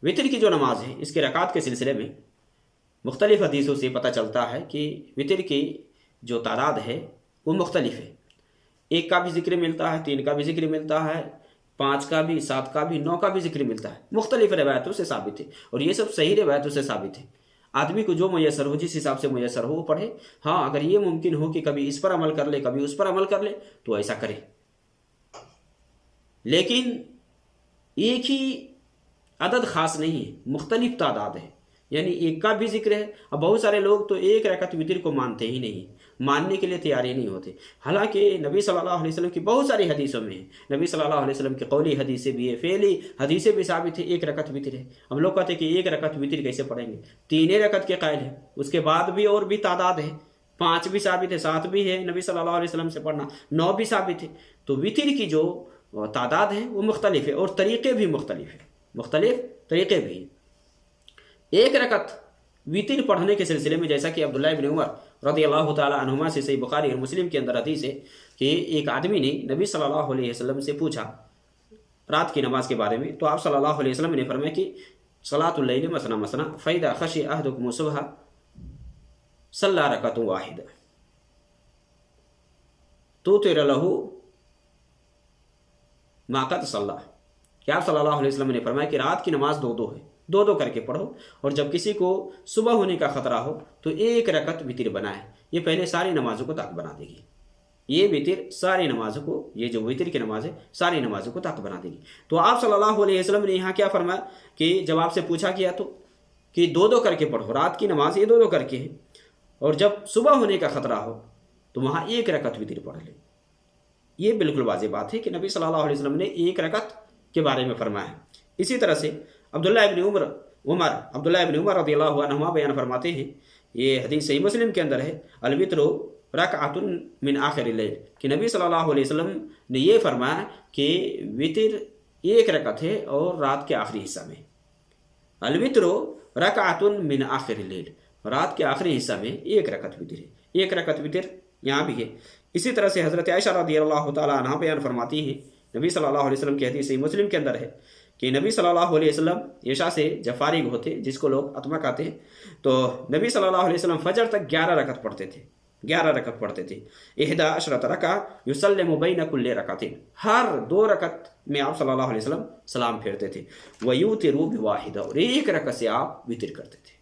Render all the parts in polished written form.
وطر کی جو نماز ہے اس کے رکعت کے سلسلے میں مختلف حدیثوں سے پتہ چلتا ہے کہ وطر کی جو تعداد ہے وہ مختلف ہے. 1 کا بھی ذکر ملتا ہے، 3 کا بھی ذکر ملتا ہے، 5 کا بھی، 7 کا بھی، 9 کا بھی ذکر ملتا ہے. مختلف روایتوں سے ثابت ہے اور یہ سب صحیح روایتوں سے ثابت ہے. آدمی کو جو میسر ہو، جس حساب سے میسر ہو وہ پڑھے. ہاں اگر یہ ممکن ہو کہ کبھی اس پر عمل کر لے کبھی اس پر عمل کر لے تو ایسا کرے. لیکن ایک ہی عدد خاص نہیں ہے، مختلف تعداد ہے. یعنی 1 کا بھی ذکر ہے. اب بہت سارے لوگ تو 1 رکعت وطر کو مانتے ہی نہیں، ماننے کے لیے تیار ہی نہیں ہوتے. حالانکہ نبی صلی اللہ علیہ وسلم کی بہت ساری حدیثوں میں ہے، نبی صلی اللہ علیہ وسلم کی قولی حدیثیں بھی ہے، فعلی حدیثیں بھی ثابت ہے 1 رکعت وطر ہے. ہم لوگ کہتے ہیں کہ 1 رکعت وطر کیسے پڑھیں گے؟ 3 رکعت کے قائل ہے. اس کے بعد بھی اور بھی تعداد ہے، 5 بھی ثابت ہے، 7 بھی ہے نبی صلی اللہ علیہ وسلم سے پڑھنا، 9 بھی ثابت ہے. تو وطر کی جو تعداد ہے وہ مختلف ہے اور طریقے بھی مختلف ہیں، مختلف طریقے بھی ہیں. 1 رکعت وطر پڑھنے کے سلسلے میں جیسا کہ عبداللہ ابن عمر رضی اللہ تعالیٰ عنہما سے صحیح بخاری اور مسلم کے اندر حدیث ہے کہ ایک آدمی نے نبی صلی اللہ علیہ وسلم سے پوچھا رات کی نماز کے بارے میں. تو آپ صلی اللہ علیہ وسلم نے فرمایا کہ صلاۃ اللیل مثنی مثنی فاذا خشی احدکم الصبح صلی رکعۃ واحدہ توتر له ما قد صلی. کہ آپ صلی اللہ علیہ وسلم نے فرمایا کہ رات کی نماز 2 ہے، 2 کر کے پڑھو، اور جب کسی کو صبح ہونے کا خطرہ ہو تو 1 رکعت وطر بنائے. یہ پہلے ساری نمازوں کو طاق بنا دے گی. یہ وطر ساری نمازوں کو، یہ جو وطر کی نماز ہے ساری نمازوں کو طاق بنا دے گی. تو آپ صلی اللہ علیہ وسلم نے یہاں کیا فرمایا کہ جب آپ سے پوچھا گیا تو کہ 2 کر کے پڑھو، رات کی نماز یہ 2 کر کے ہے، اور جب صبح ہونے کا خطرہ ہو تو وہاں 1 رکعت وطر پڑھ لے. یہ بالکل واضح بات ہے کہ نبی صلی اللہ علیہ وسلم نے 1 رکعت کے بارے میں فرمایا ہے. اسی طرح سے عبداللہ ابن عمر رضی اللہ عنہما بیان فرماتے ہیں، یہ حدیث صحیح مسلم کے اندر ہے، الوتر رکعۃ من آخر اللیل، کہ نبی صلی اللہ علیہ وسلم نے یہ فرمایا کہ وطر 1 رکعت ہے اور رات کے آخری حصہ میں. الوتر رکعۃ من آخر اللیل، رات کے آخری حصہ میں 1 رکعت وطر ہے. 1 رکعت وطر یہاں بھی ہے. اسی طرح سے حضرت عائشہ رضی اللہ تعالیٰ عنہا بیان فرماتی ہیں، نبی صلی اللہ علیہ وسلم کی حدیث صحیح مسلم کے اندر ہے کہ نبی صلی اللہ علیہ وسلم عشاء سے جب فارغ ہوتے، جس کو لوگ عتمہ کہتے ہیں، تو نبی صلی اللہ علیہ وسلم فجر تک 11 رکعت پڑھتے تھے. 11 رکعت پڑھتے تھے. 11 رکعہ یسلم بین کل رکعتین، ہر 2 رکعت میں آپ صلی اللہ علیہ وسلم سلام پھیرتے تھے. ویوتر بواحدہ، اور 1 رکعت سے آپ وطر کرتے تھے.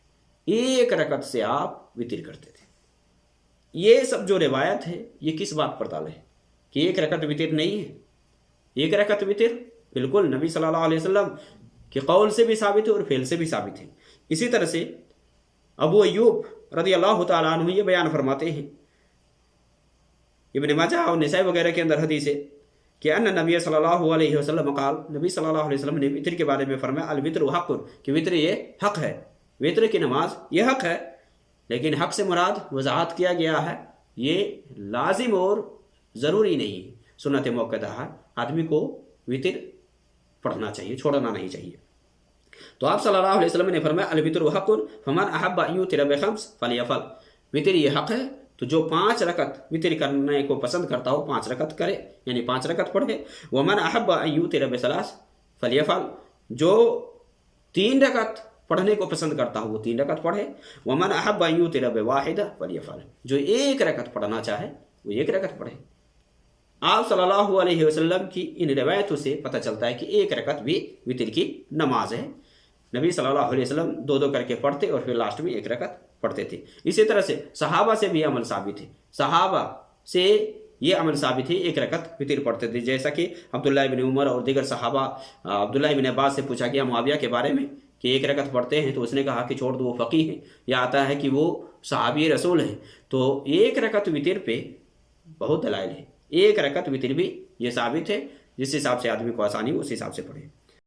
1 رکعت سے آپ وطر کرتے تھے. یہ سب جو روایت ہے یہ کس بات پر ڈالے کہ 1 رکعت وطر نہیں ہے؟ 1 رکعت وطر بالکل نبی صلی اللہ علیہ وسلم کے قول سے بھی ثابت ہے اور فعل سے بھی ثابت ہے. اسی طرح سے ابو ایوب رضی اللہ تعالیٰ عنہ یہ بیان فرماتے ہیں، ابن ماجہ اور نسائی وغیرہ کے اندر حدیث ہے کہ ان نبی صلی اللہ علیہ وسلم قال، نبی صلی اللہ علیہ وسلم نے وطر کے بارے میں فرمایا الوتر حق، کہ وطر یہ حق ہے، وطر کی نماز یہ حق ہے. لیکن حق سے مراد وضاحت کیا گیا ہے، یہ لازم اور ضروری نہیں ہے، سنت موقعہ ہے. آدمی کو وطر پڑھنا چاہیے، چھوڑنا نہیں چاہیے. تو آپ صلی اللہ علیہ وسلم نے فرمایا الوتر حق فمن احب ان یوتر بخمس فلیفعل، وطر یہ حق ہے تو جو 5 رکعت وطر کرنے کو پسند کرتا ہو 5 رکعت کرے، یعنی 5 رکعت پڑھے. ومن احب ان یوتر بثلاث فلیفعل، جو 3 رکعت پڑھنے کو پسند کرتا ہو وہ 3 رکعت پڑھے. ومن احب ان یوتر بواحدہ فلیفعل، جو 1 رکعت پڑھنا چاہے وہ 1 رکعت پڑھے. آپ صلی اللہ علیہ وسلم کی ان روایتوں سے پتہ چلتا ہے کہ 1 رکعت بھی وطر کی نماز ہے. نبی صلی اللہ علیہ وسلم 2 کر کے پڑھتے اور پھر لاسٹ میں 1 رکعت پڑھتے تھے. اسی طرح سے صحابہ سے بھی عمل ثابت ہے، صحابہ سے یہ عمل ثابت ہے 1 رکعت وطر پڑھتے تھے. جیسا کہ عبداللہ ابن عمر اور دیگر صحابہ، عبداللہ ابن عباس سے پوچھا گیا معاویہ کے بارے میں کہ 1 رکعت پڑھتے ہیں، تو اس نے کہا کہ چھوڑ دو، وہ فقیہ ہیں. یا آتا ہے کہ وہ صحابی رسول ہیں. تو 1 رکعت وطر پہ بہت دلائل ہے. 1 رکعت وطر بھی یہ ثابت ہے، جس حساب سے آدمی کو آسانی ہو اس حساب سے پڑھے.